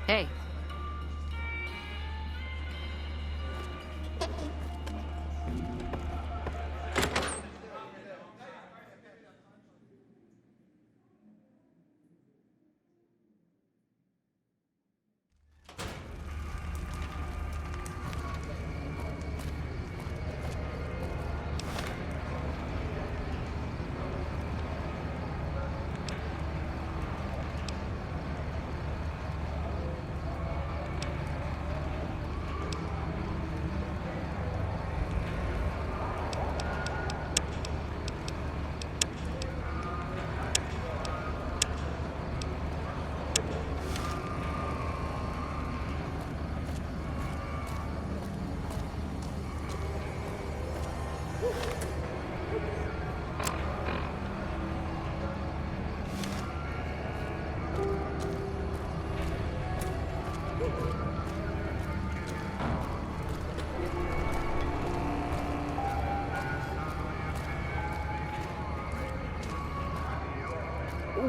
Hey.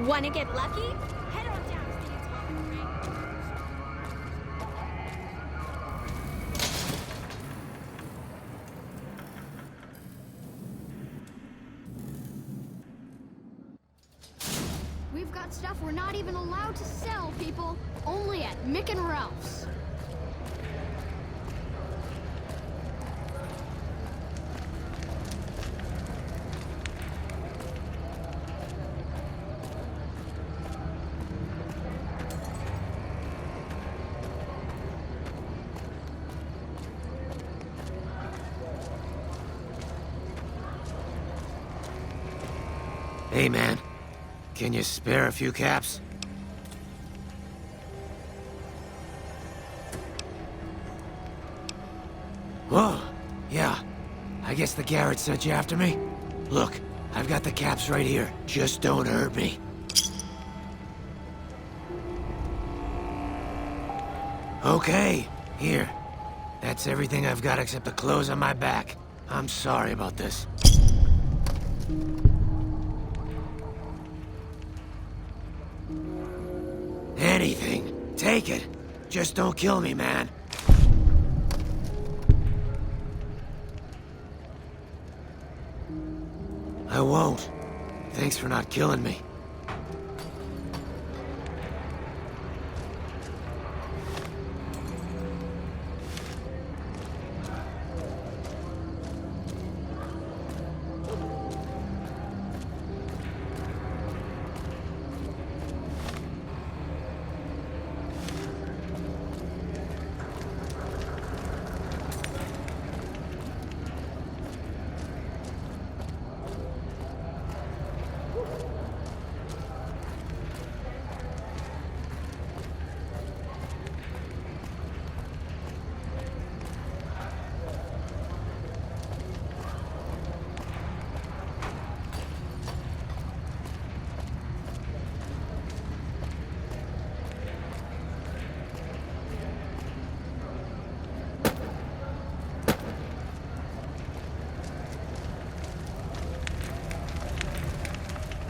Wanna get lucky? Head on down to the atomic ring. We've got stuff we're not even allowed to sell, people. Only at Mick and Ralph's. Hey, man. Can you spare a few caps? Whoa. Yeah. I guess the Garrett sent you after me? Look, I've got the caps right here. Just don't hurt me. Okay. Here. That's everything I've got except the clothes on my back. I'm sorry about this. Anything. Take it. Just don't kill me, man. I won't. Thanks for not killing me.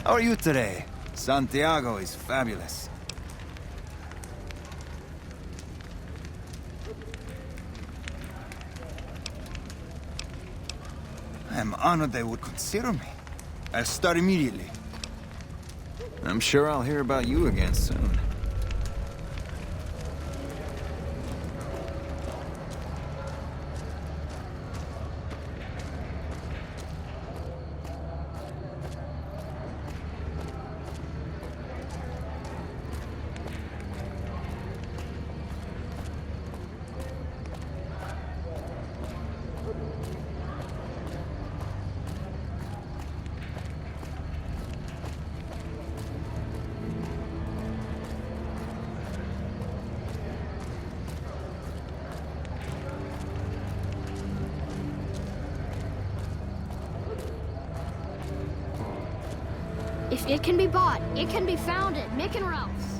How are you today? Santiago is fabulous. I am honored they would consider me. I'll start immediately. I'm sure I'll hear about you again soon. If it can be bought, it can be found at Mick and Ralph's.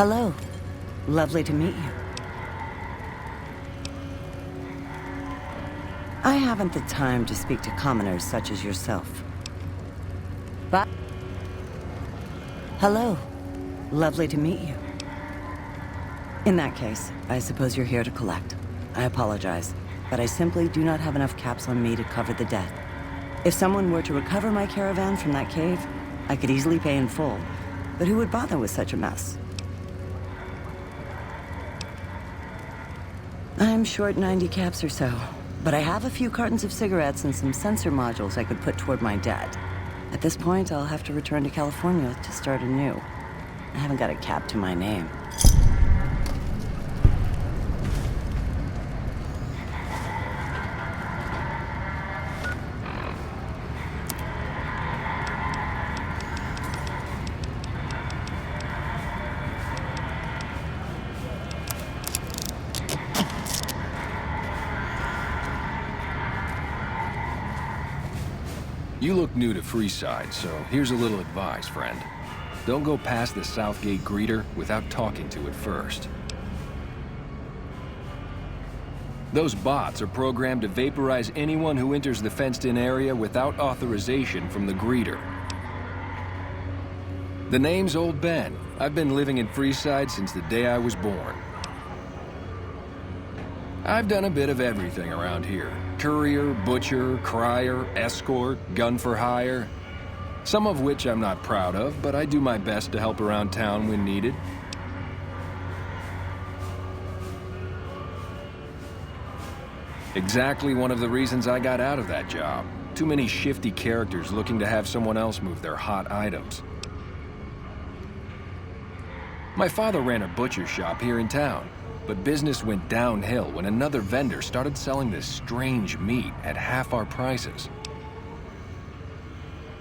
Hello. Lovely to meet you. I haven't the time to speak to commoners such as yourself. But... Hello. Lovely to meet you. In that case, I suppose you're here to collect. I apologize, but I simply do not have enough caps on me to cover the debt. If someone were to recover my caravan from that cave, I could easily pay in full, but who would bother with such a mess? I'm short 90 caps or so, but I have a few cartons of cigarettes and some sensor modules I could put toward my debt. At this point, I'll have to return to California to start anew. I haven't got a cap to my name. You look new to Freeside, so here's a little advice, friend. Don't go past the Southgate greeter without talking to it first. Those bots are programmed to vaporize anyone who enters the fenced-in area without authorization from the greeter. The name's Old Ben. I've been living in Freeside since the day I was born. I've done a bit of everything around here. Courier, butcher, crier, escort, gun for hire. Some of which I'm not proud of, but I do my best to help around town when needed. Exactly one of the reasons I got out of that job. Too many shifty characters looking to have someone else move their hot items. My father ran a butcher shop here in town. But business went downhill when another vendor started selling this strange meat at half our prices.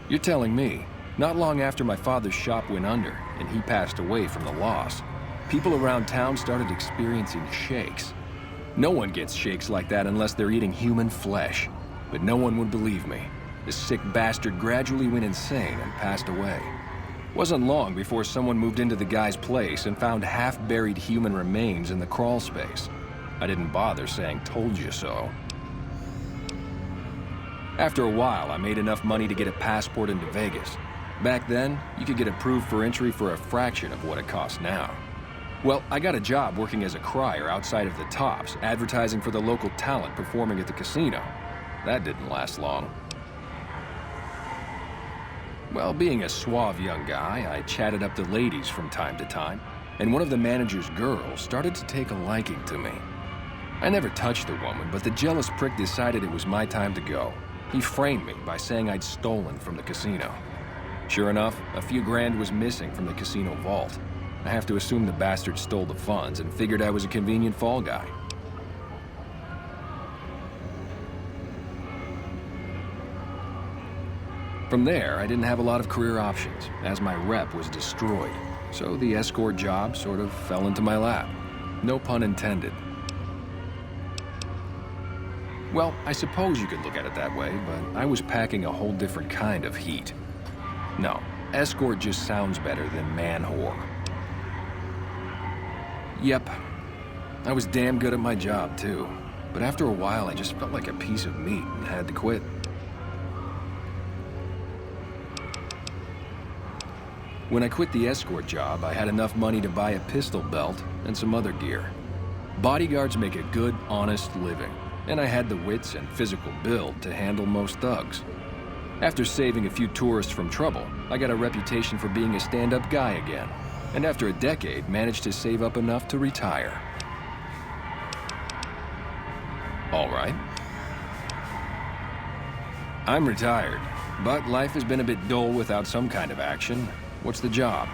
You're telling me, not long after my father's shop went under and he passed away from the loss, people around town started experiencing shakes. No one gets shakes like that unless they're eating human flesh. But no one would believe me. The sick bastard gradually went insane and passed away. Wasn't long before someone moved into the guy's place and found half-buried human remains in the crawl space. I didn't bother saying "told you so." After a while, I made enough money to get a passport into Vegas. Back then, you could get approved for entry for a fraction of what it costs now. Well, I got a job working as a crier outside of the Tops, advertising for the local talent performing at the casino. That didn't last long. Well, being a suave young guy, I chatted up the ladies from time to time, and one of the manager's girls started to take a liking to me. I never touched the woman, but the jealous prick decided it was my time to go. He framed me by saying I'd stolen from the casino. Sure enough, a few grand was missing from the casino vault. I have to assume the bastard stole the funds and figured I was a convenient fall guy. From there, I didn't have a lot of career options, as my rep was destroyed. So the escort job sort of fell into my lap. No pun intended. Well, I suppose you could look at it that way, but I was packing a whole different kind of heat. No, escort just sounds better than man-whore. Yep, I was damn good at my job, too. But after a while, I just felt like a piece of meat and had to quit. When I quit the escort job, I had enough money to buy a pistol belt and some other gear. Bodyguards make a good, honest living, and I had the wits and physical build to handle most thugs. After saving a few tourists from trouble, I got a reputation for being a stand-up guy again, and after a decade, managed to save up enough to retire. All right. I'm retired, but life has been a bit dull without some kind of action. What's the job?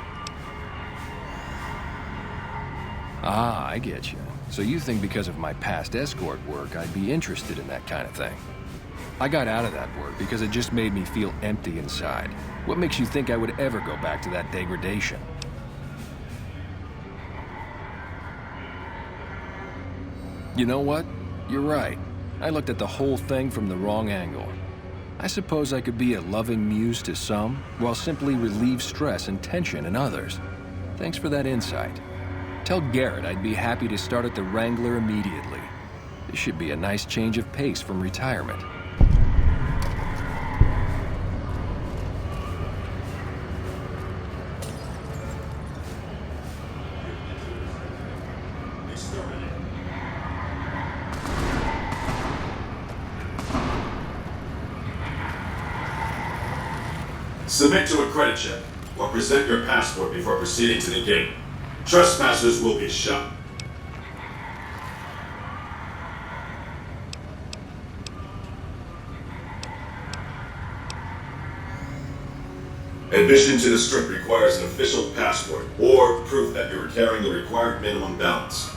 Ah, I get you. So you think because of my past escort work, I'd be interested in that kind of thing. I got out of that work because it just made me feel empty inside. What makes you think I would ever go back to that degradation? You know what? You're right. I looked at the whole thing from the wrong angle. I suppose I could be a loving muse to some, while simply relieve stress and tension in others. Thanks for that insight. Tell Garrett I'd be happy to start at the Wrangler immediately. This should be a nice change of pace from retirement. Submit to a credit check, or present your passport before proceeding to the gate. Trespassers will be shot. Admission to the Strip requires an official passport, or proof that you are carrying the required minimum balance.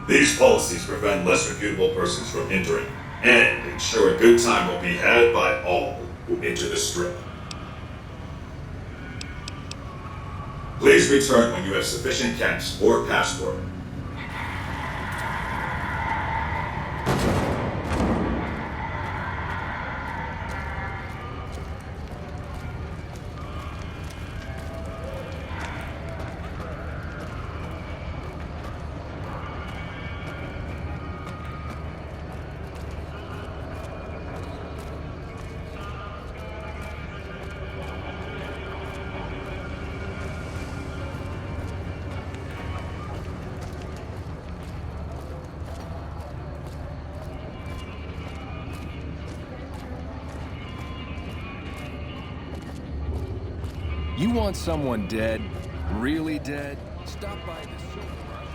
These policies prevent less reputable persons from entering, and ensure a good time will be had by all who enter the Strip. Please return when you have sufficient caps or passport. You want someone dead? Really dead? Stop by the silver rush.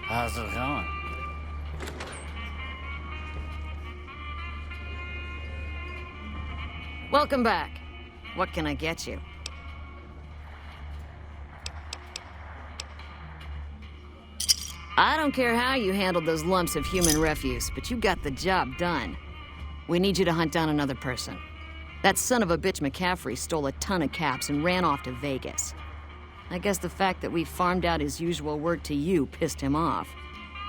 How's it going? Welcome back. What can I get you? I don't care how you handled those lumps of human refuse, but you got the job done. We need you to hunt down another person. That son of a bitch McCaffrey stole a ton of caps and ran off to Vegas. I guess the fact that we farmed out his usual work to you pissed him off.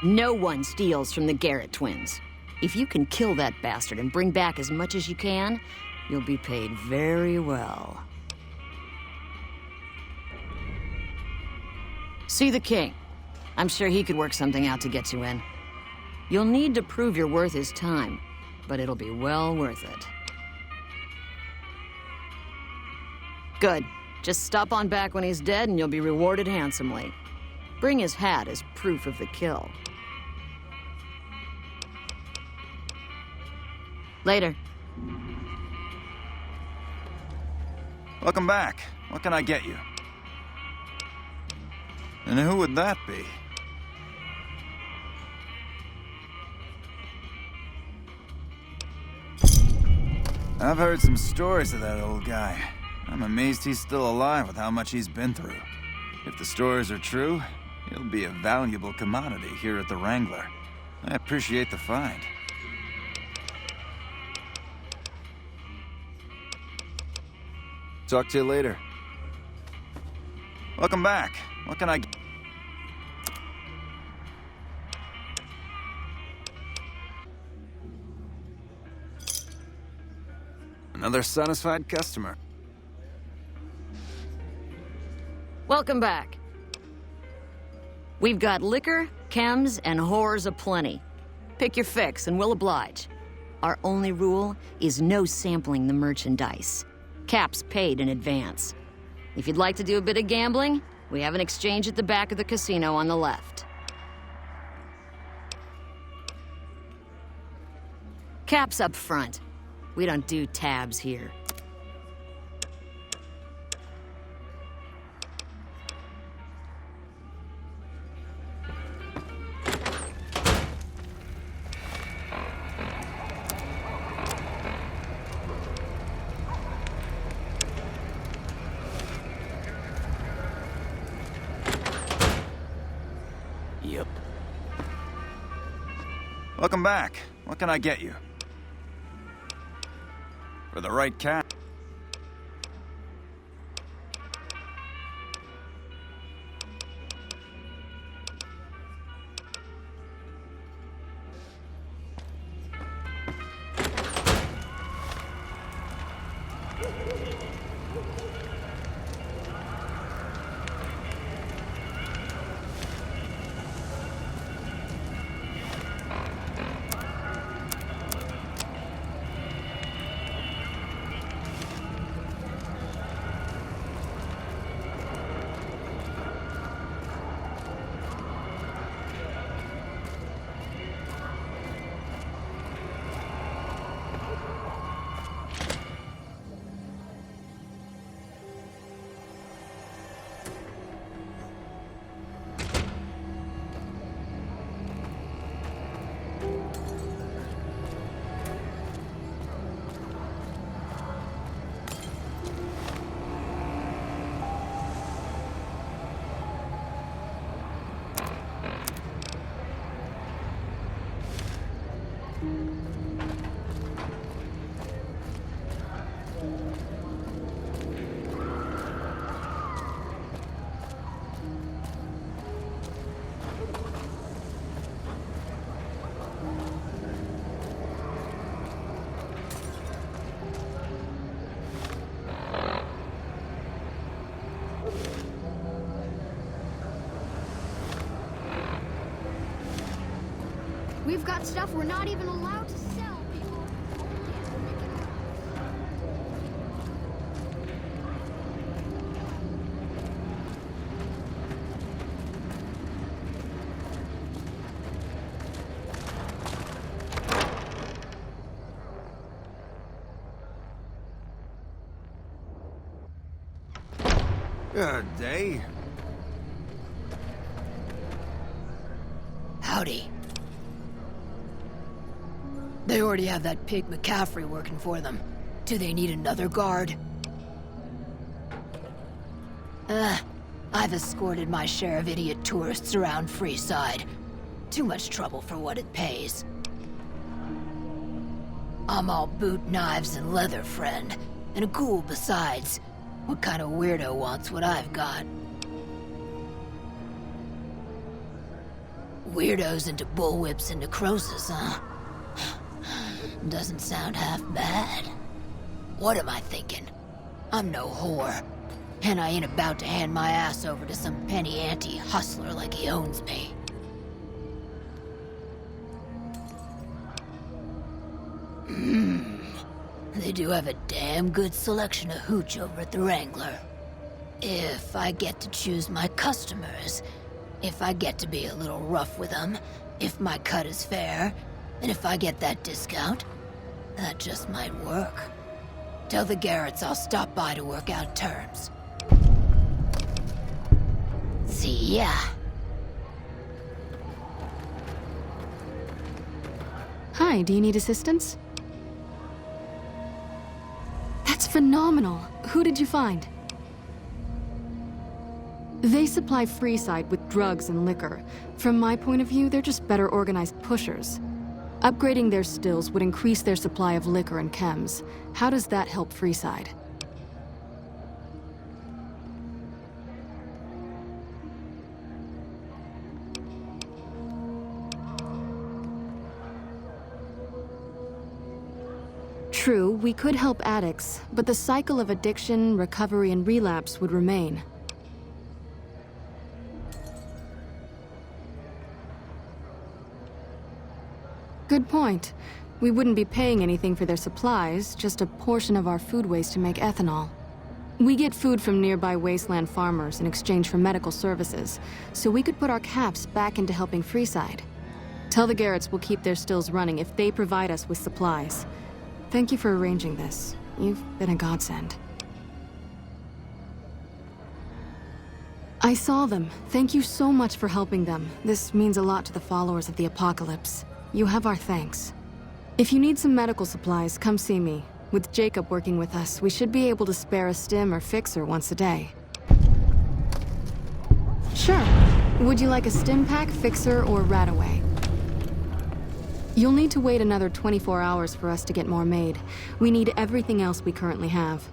No one steals from the Garrett twins. If you can kill that bastard and bring back as much as you can, you'll be paid very well. See the king. I'm sure he could work something out to get you in. You'll need to prove you're worth his time, but it'll be well worth it. Good. Just stop on back when he's dead and you'll be rewarded handsomely. Bring his hat as proof of the kill. Later. Welcome back. What can I get you? And who would that be? I've heard some stories of that old guy. I'm amazed he's still alive with how much he's been through. If the stories are true, he'll be a valuable commodity here at the Wrangler. I appreciate the find. Talk to you later. Welcome back. What can I get? Another satisfied customer. Welcome back. We've got liquor, chems, and whores aplenty. Pick your fix and we'll oblige. Our only rule is no sampling the merchandise. Caps paid in advance. If you'd like to do a bit of gambling, we have an exchange at the back of the casino on the left. Caps up front. We don't do tabs here. Yep. Welcome back. What can I get you? For the right cat. We've got stuff we're not even allowed to sell, people. Only at Mickey Mouse. Good day. Howdy. They already have that pig McCaffrey working for them. Do they need another guard? I've escorted my share of idiot tourists around Freeside. Too much trouble for what it pays. I'm all boot, knives, and leather, friend. And a ghoul besides. What kind of weirdo wants what I've got? Weirdos into bullwhips and necrosis, huh? Doesn't sound half bad. What am I thinking? I'm no whore. And I ain't about to hand my ass over to some penny ante hustler like he owns me. They do have a damn good selection of hooch over at the Wrangler. If I get to choose my customers, if I get to be a little rough with them, if my cut is fair, and if I get that discount, that just might work. Tell the Garretts I'll stop by to work out terms. See ya. Hi, do you need assistance? That's phenomenal. Who did you find? They supply Freeside with drugs and liquor. From my point of view, they're just better organized pushers. Upgrading their stills would increase their supply of liquor and chems. How does that help Freeside? True, we could help addicts, but the cycle of addiction, recovery, and relapse would remain. Good point. We wouldn't be paying anything for their supplies, just a portion of our food waste to make ethanol. We get food from nearby wasteland farmers in exchange for medical services, so we could put our caps back into helping Freeside. Tell the Garretts we'll keep their stills running if they provide us with supplies. Thank you for arranging this. You've been a godsend. I saw them. Thank you so much for helping them. This means a lot to the followers of the apocalypse. You have our thanks. If you need some medical supplies, come see me. With Jacob working with us, we should be able to spare a stim or fixer once a day. Sure. Would you like a stim pack, fixer, or Radaway? You'll need to wait another 24 hours for us to get more made. We need everything else we currently have.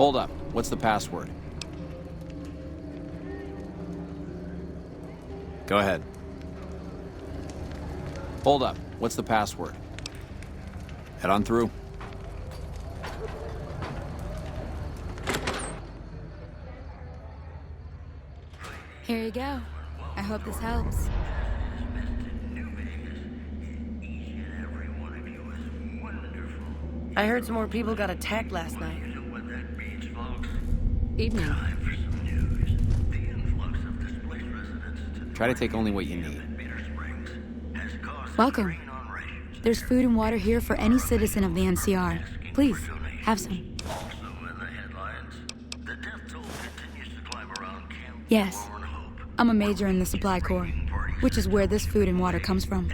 Hold up. What's the password? Go ahead. Hold up. What's the password? Head on through. Here you go. I hope this helps. I heard some more people got attacked last night. Evening. Try to take only what you need. Welcome. There's food and water here for any citizen of the NCR. Please, have some. Yes. I'm a major in the Supply Corps, which is where this food and water comes from.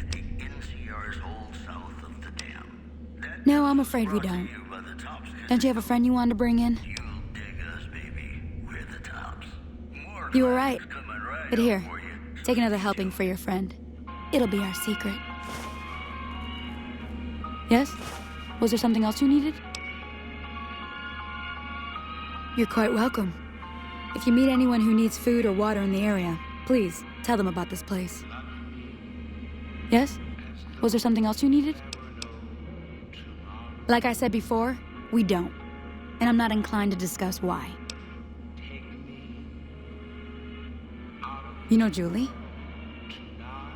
No, I'm afraid we don't. Don't you have a friend you wanted to bring in? You were right. But here, take another helping for your friend. It'll be our secret. Yes? Was there something else you needed? You're quite welcome. If you meet anyone who needs food or water in the area, please tell them about this place. Yes? Was there something else you needed? Like I said before, we don't. And I'm not inclined to discuss why. You know Julie?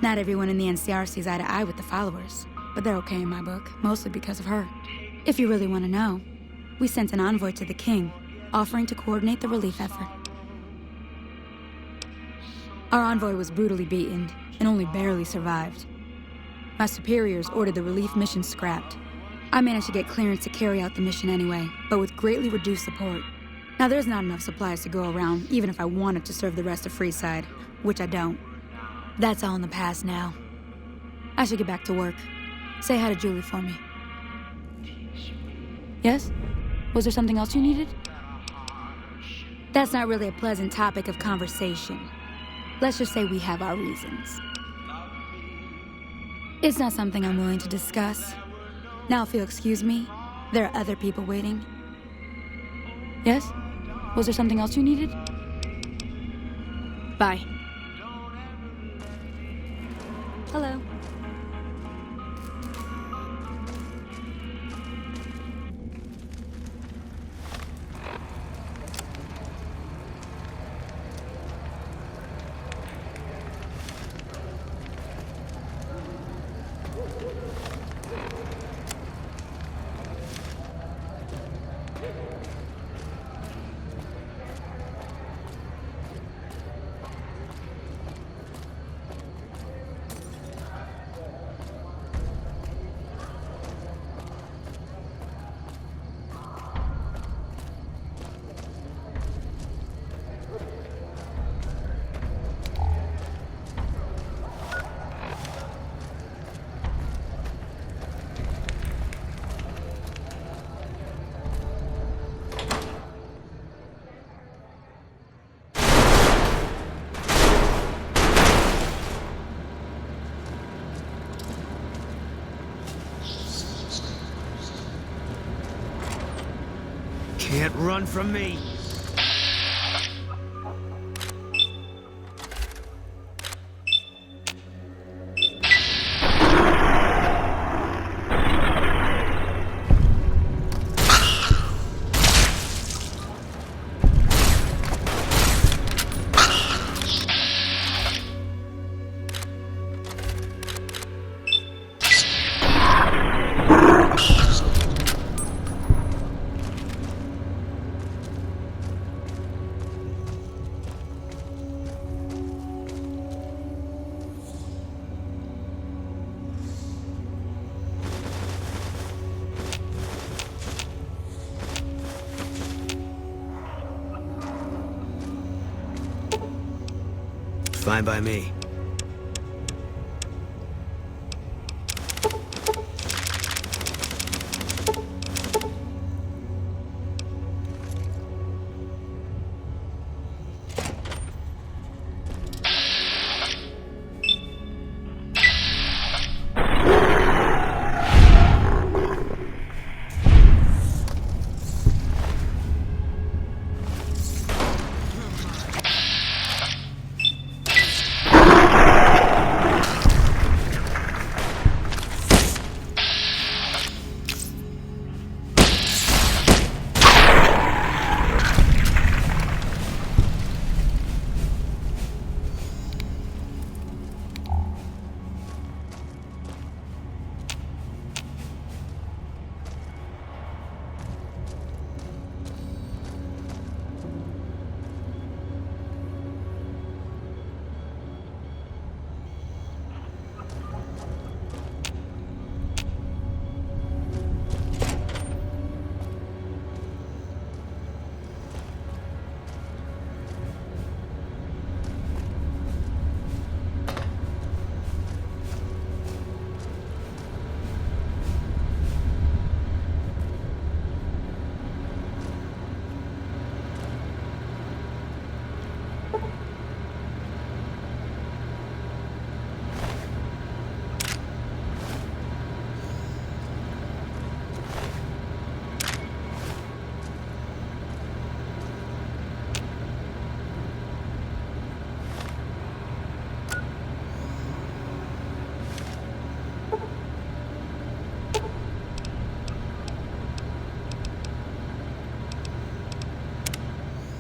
Not everyone in the NCR sees eye to eye with the followers, but they're okay in my book, mostly because of her. If you really want to know, we sent an envoy to the king, offering to coordinate the relief effort. Our envoy was brutally beaten and only barely survived. My superiors ordered the relief mission scrapped. I managed to get clearance to carry out the mission anyway, but with greatly reduced support. Now there's not enough supplies to go around, even if I wanted to serve the rest of Freeside, which I don't. That's all in the past now. I should get back to work. Say hi to Julie for me. Yes? Was there something else you needed? That's not really a pleasant topic of conversation. Let's just say we have our reasons. It's not something I'm willing to discuss. Now, if you'll excuse me, there are other people waiting. Yes? Was there something else you needed? Bye. Hello. Can't run from me. Fine by me.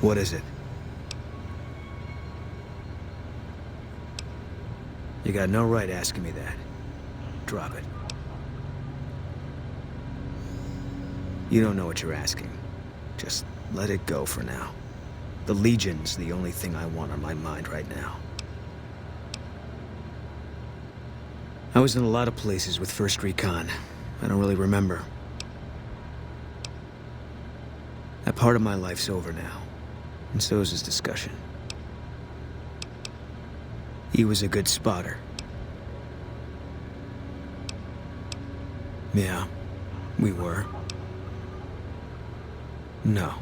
What is it? You got no right asking me that. Drop it. You don't know what you're asking. Just let it go for now. The Legion's the only thing I want on my mind right now. I was in a lot of places with First Recon. I don't really remember. That part of my life's over now. And so is his discussion. He was a good spotter. Yeah, we were. No.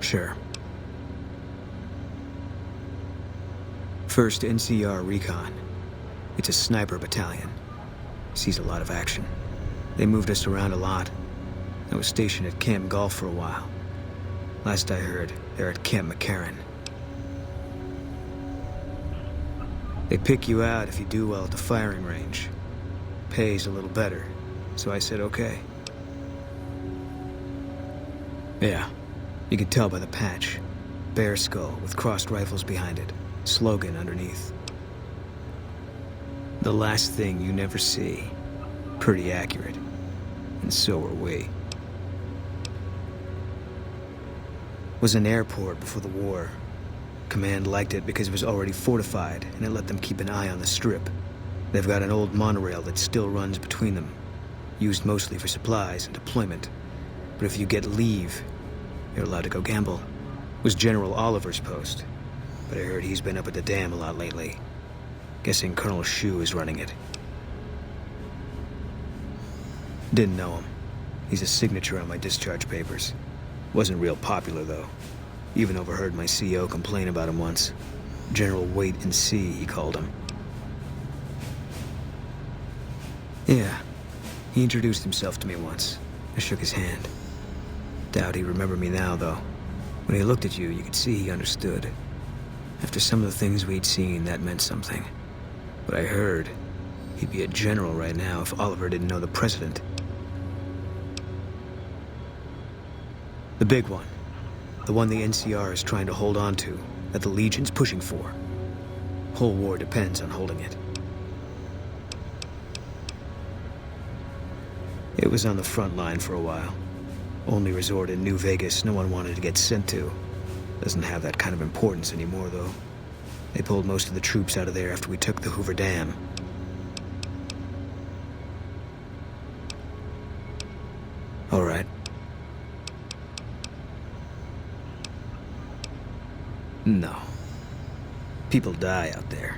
Sure. First NCR Recon. It's a sniper battalion. Sees a lot of action. They moved us around a lot. I was stationed at Camp Golf for a while. Last I heard, they're at Camp McCarran. They pick you out if you do well at the firing range. Pays a little better, so I said okay. Yeah, you can tell by the patch. Bear skull with crossed rifles behind it. Slogan underneath. The last thing you never see. Pretty accurate. And so are we. Was an airport before the war. Command liked it because it was already fortified, and it let them keep an eye on the Strip. They've got an old monorail that still runs between them, used mostly for supplies and deployment. But if you get leave, you're allowed to go gamble. Was General Oliver's post, but I heard he's been up at the dam a lot lately. Guessing Colonel Shu is running it. Didn't know him. He's a signature on my discharge papers. Wasn't real popular, though. Even overheard my CO complain about him once. General Wait and See, he called him. Yeah, he introduced himself to me once. I shook his hand. Doubt he remembered me now, though. When he looked at you, you could see he understood. After some of the things we'd seen, that meant something. But I heard he'd be a general right now if Oliver didn't know the president. The big one. The one the NCR is trying to hold on to, that the Legion's pushing for. Whole war depends on holding it. It was on the front line for a while. Only resort in New Vegas no one wanted to get sent to. Doesn't have that kind of importance anymore, though. They pulled most of the troops out of there after we took the Hoover Dam. All right. No. People die out there.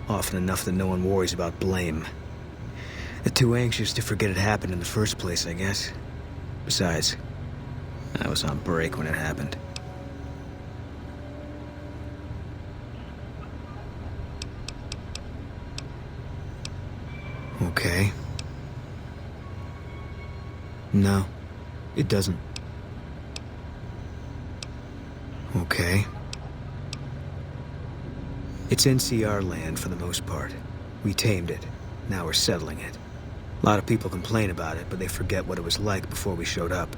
Often enough that no one worries about blame. They're too anxious to forget it happened in the first place, I guess. Besides, I was on break when it happened. Okay. No, it doesn't. Okay. It's NCR land for the most part. We tamed it. Now we're settling it. A lot of people complain about it, but they forget what it was like before we showed up.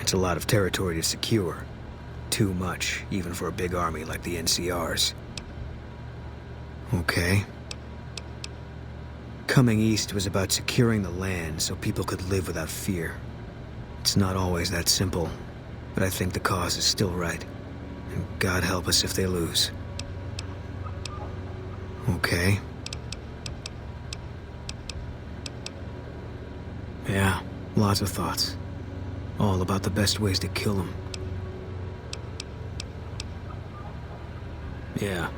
It's a lot of territory to secure. Too much, even for a big army like the NCR's. Okay. Coming east was about securing the land so people could live without fear. It's not always that simple, but I think the cause is still right. And God help us if they lose. Okay. Yeah, lots of thoughts. All about the best ways to kill them. Yeah.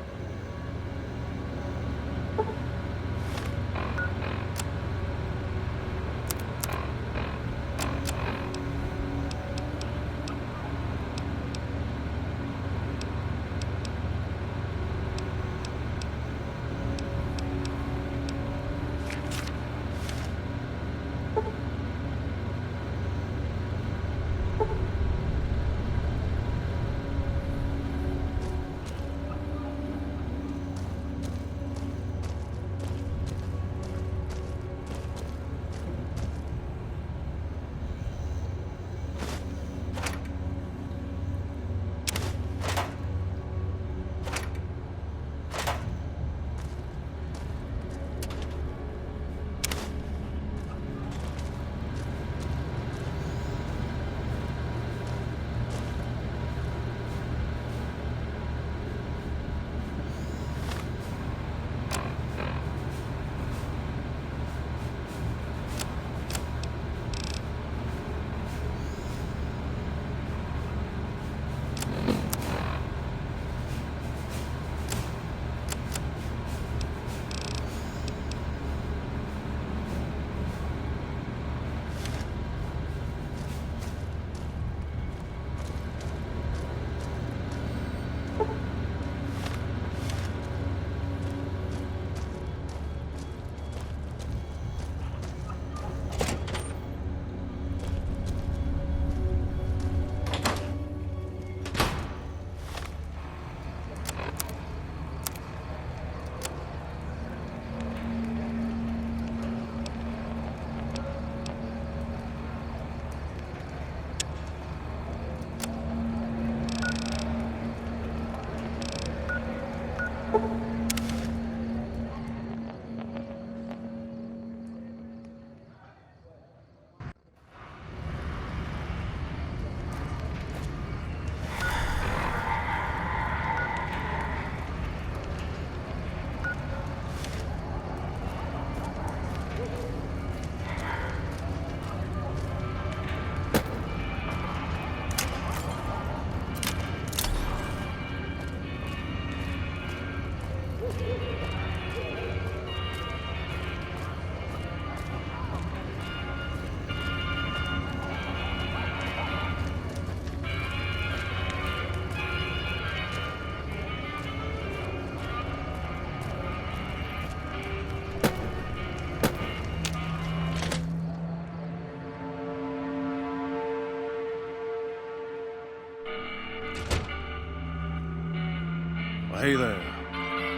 Hey there.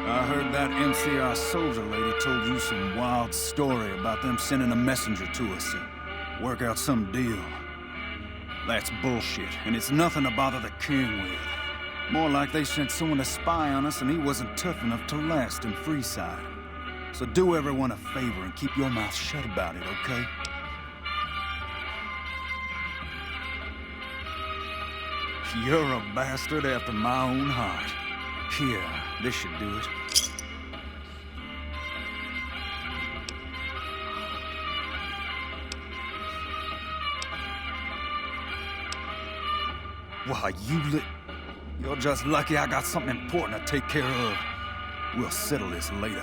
I heard that MCR soldier lady told you some wild story about them sending a messenger to us to work out some deal. That's bullshit, and it's nothing to bother the king with. More like they sent someone to spy on us and he wasn't tough enough to last in Freeside. So do everyone a favor and keep your mouth shut about it, okay? You're a bastard after my own heart. Here, this should do it. Why, you're just lucky I got something important to take care of. We'll settle this later.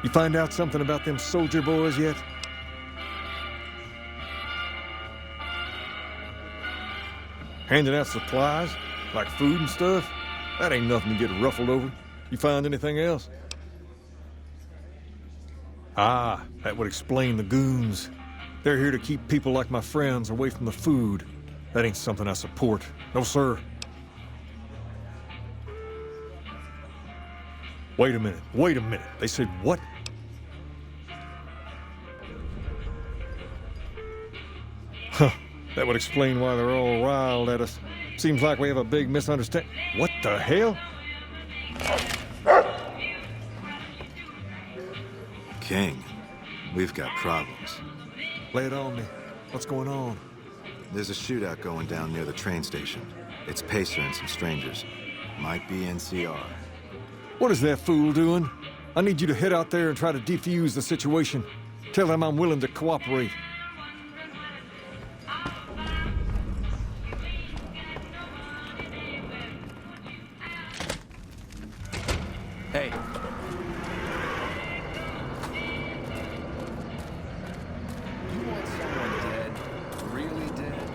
You find out something about them soldier boys yet? Handing out supplies, like food and stuff? That ain't nothing to get ruffled over. You find anything else? Ah, that would explain the goons. They're here to keep people like my friends away from the food. That ain't something I support. No, sir. Wait a minute. They said what? Huh. That would explain why they're all riled at us. Seems like we have a big misunderstanding. What the hell? King, we've got problems. Lay it on me. What's going on? There's a shootout going down near the train station. It's Pacer and some strangers. Might be NCR. What is that fool doing? I need you to head out there and try to defuse the situation. Tell them I'm willing to cooperate. Hey. You want someone dead? Really dead?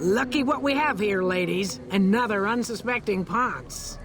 Lucky what we have here, ladies. Another unsuspecting Ponce.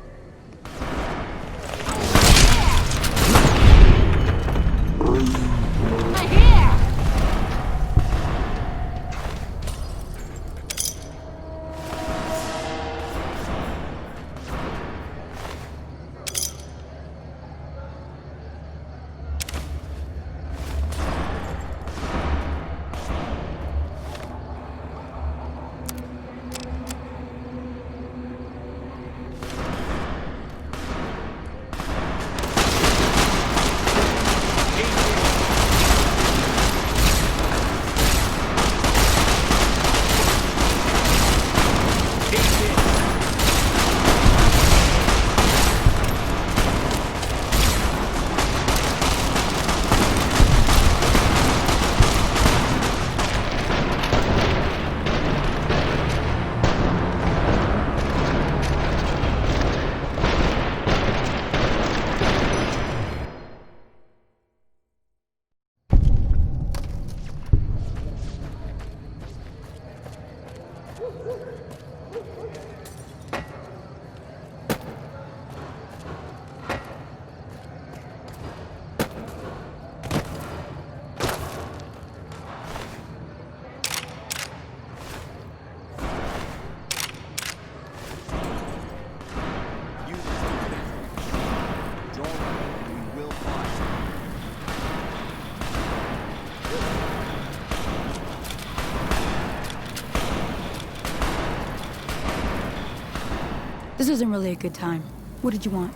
This isn't really a good time. What did you want?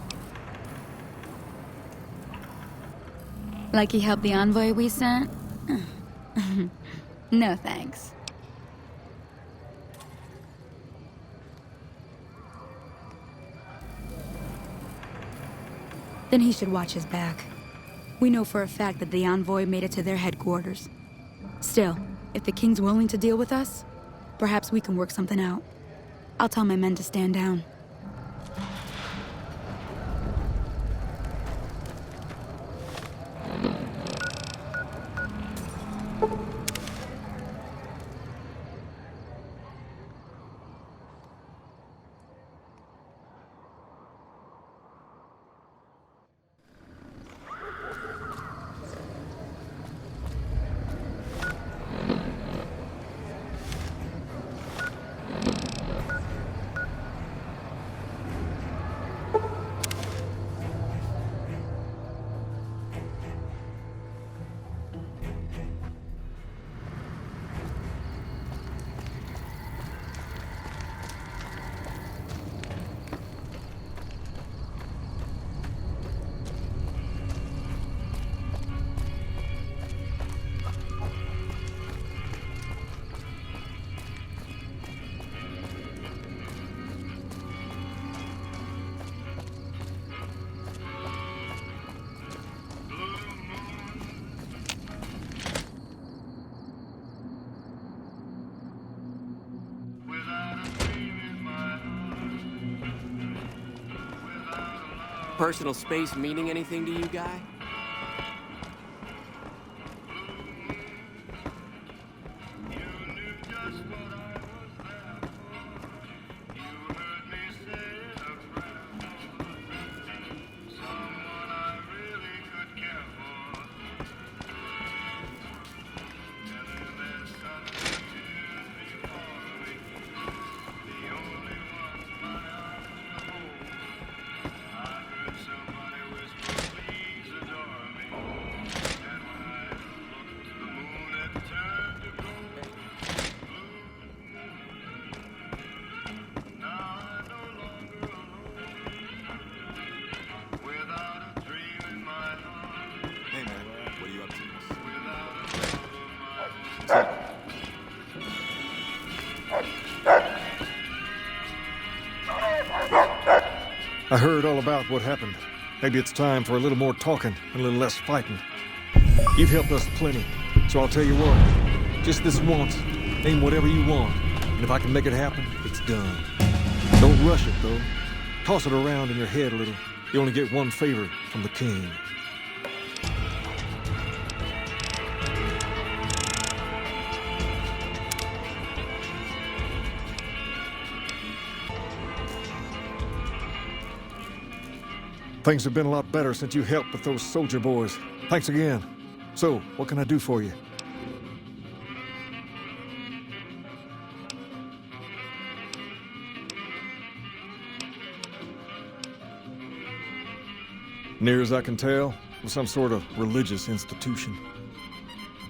Like he helped the envoy we sent? No thanks. Then he should watch his back. We know for a fact that the envoy made it to their headquarters. Still, if the king's willing to deal with us, perhaps we can work something out. I'll tell my men to stand down. Personal space meaning anything to you, guy? I heard all about what happened. Maybe it's time for a little more talking and a little less fighting. You've helped us plenty, so I'll tell you what. Just this once, aim whatever you want, and if I can make it happen, it's done. Don't rush it, though. Toss it around in your head a little. You only get one favor from the king. Things have been a lot better since you helped with those soldier boys. Thanks again. So, what can I do for you? Near as I can tell, it was some sort of religious institution.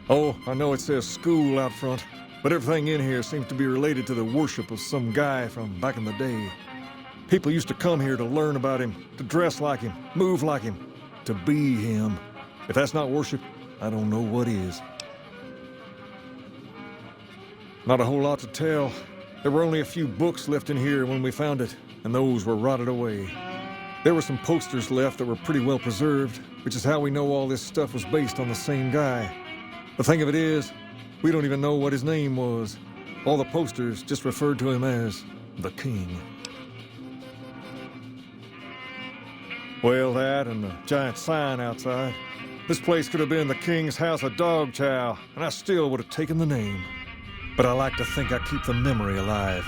Oh, I know it says school out front, but everything in here seems to be related to the worship of some guy from back in the day. People used to come here to learn about him, to dress like him, move like him, to be him. If that's not worship, I don't know what is. Not a whole lot to tell. There were only a few books left in here when we found it, and those were rotted away. There were some posters left that were pretty well preserved, which is how we know all this stuff was based on the same guy. The thing of it is, we don't even know what his name was. All the posters just referred to him as the King. Well, that and the giant sign outside. This place could have been the King's House of Dog Chow, and I still would have taken the name. But I like to think I keep the memory alive.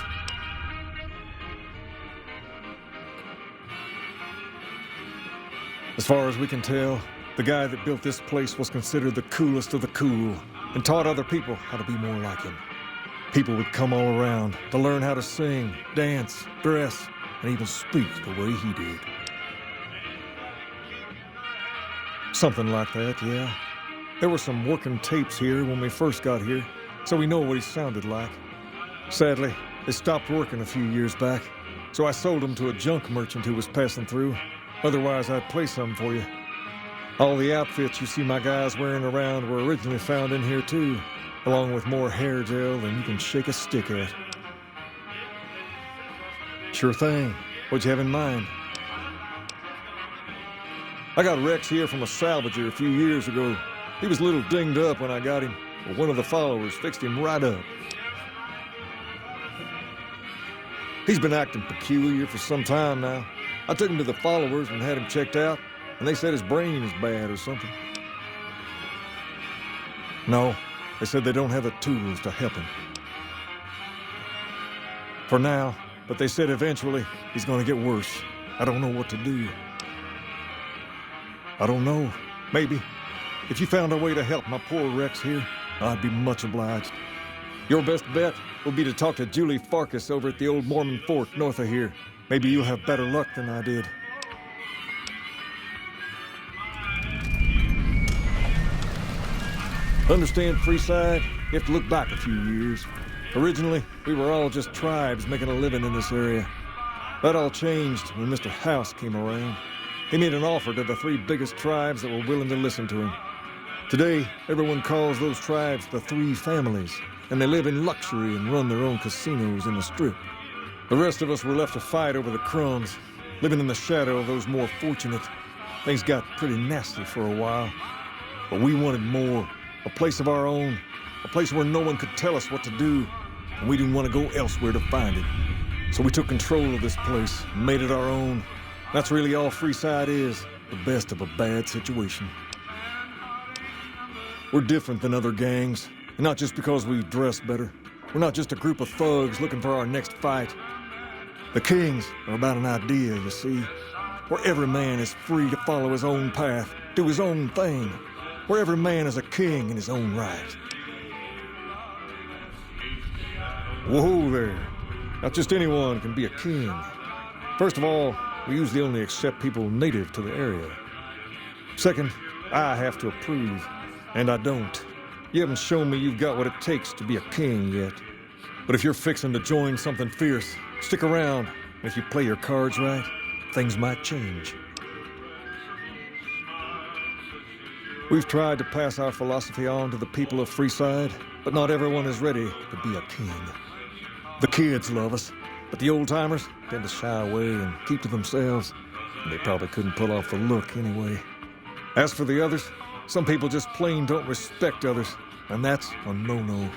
As far as we can tell, the guy that built this place was considered the coolest of the cool and taught other people how to be more like him. People would come all around to learn how to sing, dance, dress, and even speak the way he did. Something like that, yeah. There were some working tapes here when we first got here, so we know what he sounded like. Sadly, they stopped working a few years back, so I sold them to a junk merchant who was passing through. Otherwise, I'd play some for you. All the outfits you see my guys wearing around were originally found in here too, along with more hair gel than you can shake a stick at. Sure thing. What'd you have in mind? I got Rex here from a salvager a few years ago. He was a little dinged up when I got him, but one of the followers fixed him right up. He's been acting peculiar for some time now. I took him to the followers and had him checked out, and they said his brain is bad or something. No, they said they don't have the tools to help him. For now, but they said eventually he's going to get worse. I don't know what to do. I don't know. Maybe. If you found a way to help my poor Rex here, I'd be much obliged. Your best bet will be to talk to Julie Farkas over at the old Mormon fort north of here. Maybe you'll have better luck than I did. Understand, Freeside? You have to look back a few years. Originally, we were all just tribes making a living in this area. That all changed when Mr. House came around. He made an offer to the 3 biggest tribes that were willing to listen to him. Today, everyone calls those tribes the 3 families, and they live in luxury and run their own casinos in the Strip. The rest of us were left to fight over the crumbs, living in the shadow of those more fortunate. Things got pretty nasty for a while, but we wanted more. A place of our own, a place where no one could tell us what to do, and we didn't want to go elsewhere to find it. So we took control of this place and made it our own. That's really all Freeside is, the best of a bad situation. We're different than other gangs, and not just because we dress better. We're not just a group of thugs looking for our next fight. The Kings are about an idea, you see, where every man is free to follow his own path, do his own thing, where every man is a king in his own right. Whoa there. Not just anyone can be a king. First of all, we usually only accept people native to the area. Second, I have to approve, and I don't. You haven't shown me you've got what it takes to be a king yet. But if you're fixing to join something fierce, stick around. If you play your cards right, things might change. We've tried to pass our philosophy on to the people of Freeside, but not everyone is ready to be a king. The kids love us, but the old-timers tend to shy away and keep to themselves, and they probably couldn't pull off the look anyway. As for the others, some people just plain don't respect others, and that's a no-no.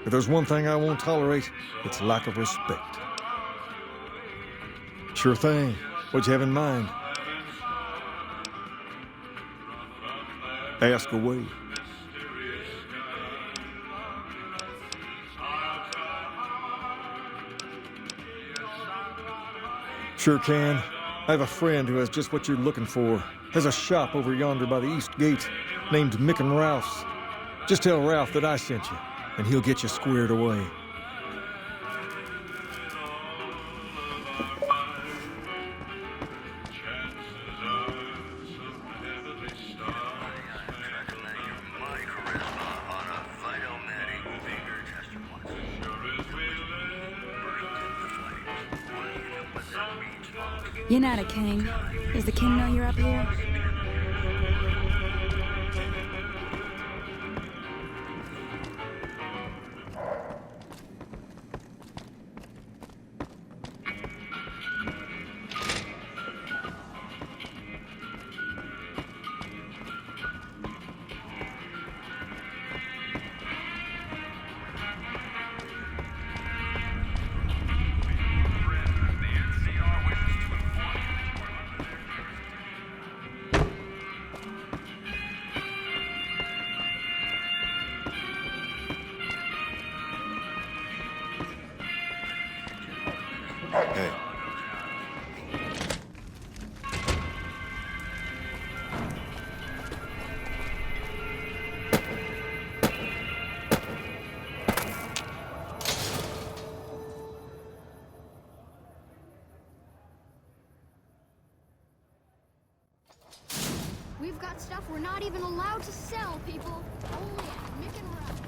If there's one thing I won't tolerate, it's lack of respect. Sure thing. What'd you have in mind? Ask away. Sure can. I have a friend who has just what you're looking for. Has a shop over yonder by the east gate, named Mick and Ralph's. Just tell Ralph that I sent you, and he'll get you squared away. You're not a king. Does the king know you're up here? Hey. We've got stuff we're not even allowed to sell, people. Only at Mick and Ralph.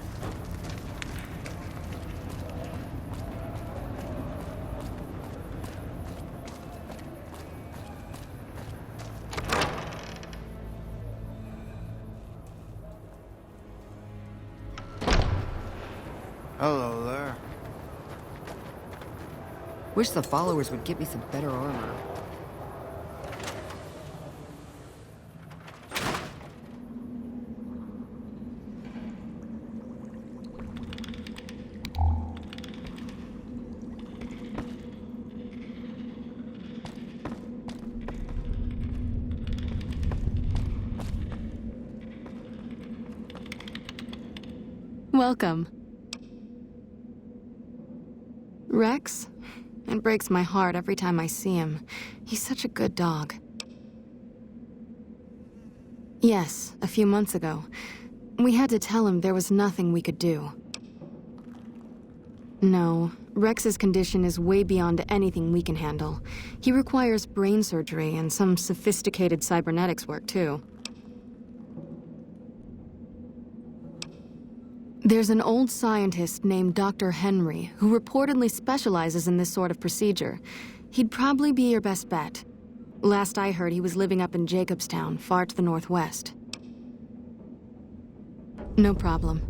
Hello there. Wish the followers would get me some better armor. Welcome. Rex? It breaks my heart every time I see him. He's such a good dog. Yes, a few months ago. We had to tell him there was nothing we could do. No, Rex's condition is way beyond anything we can handle. He requires brain surgery and some sophisticated cybernetics work, too. There's an old scientist named Dr. Henry who reportedly specializes in this sort of procedure. He'd probably be your best bet. Last I heard, he was living up in Jacobstown, far to the northwest. No problem.